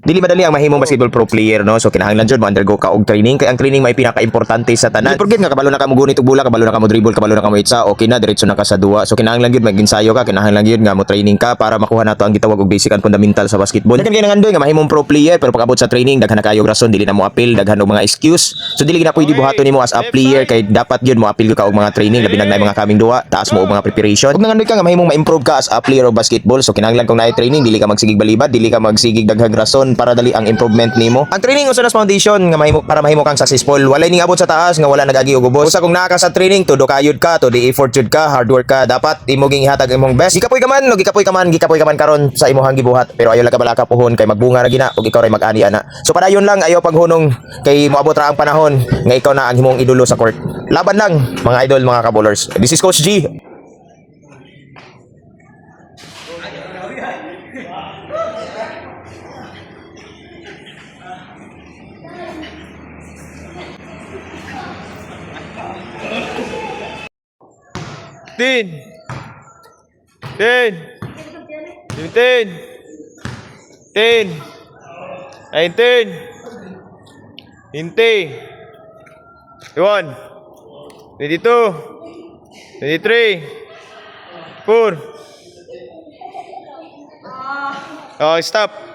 Dili madali ang mahimong basketball pro player, no? So kinahanglan jud mo undergo ka og training, kay ang training may pinaka-importante sa tanan. Di forget nga kabalo na ka mo gunit og bola, kabalo na ka mo dribble, kabalo na ka mo itsa, okay na diretso na ka sa duwa. So kinahanglan gyud mag-ensayo ka, kinahanglan gyud nga mo training ka para makuha nato ang gitawag og basic and fundamental sa basketball. Daghan kay nangandoy nga mahimong pro player pero pag-abot sa training daghan na kayo rason dili na mo appeal, daghan og mga excuse. So dili na pwede buhaton nimo as a player kay dapat gyud mo appeal ka og mga training labi na mga kaming duwa, taas mo og mga preparation. Ug nangandoy ka nga mahimong ma-improve ka as a player of basketball. So kinahanglan kung naay training dili ka magsigig balibad, dili ka magsigig daghang rason para dali ang improvement nimo. Ang training usa na foundation nga mahimo para mahimo kang successful. Walay ning abot sa taas nga wala nagagi og ubos. Usa kung naa ka sa training, todo kayod ka, todo effort jud ka, hard work ka, dapat imo ging ihatag imong best. Gikapoy ka man, no gikapoy ka man karon sa imong gibuhat, pero ayo lang ka balaka puhon kay magbunga ra gina ug ikaw ray mag-ani ana. So padayon lang ayo paghunong kay moabot ra ang panahon nga ikaw na ang himong idolo sa court. Laban lang mga idol, mga kabowlers. This is Coach G. Tin, 10, 17, 10, 19, 20, 21, 22, 23, 4. Oh, stop.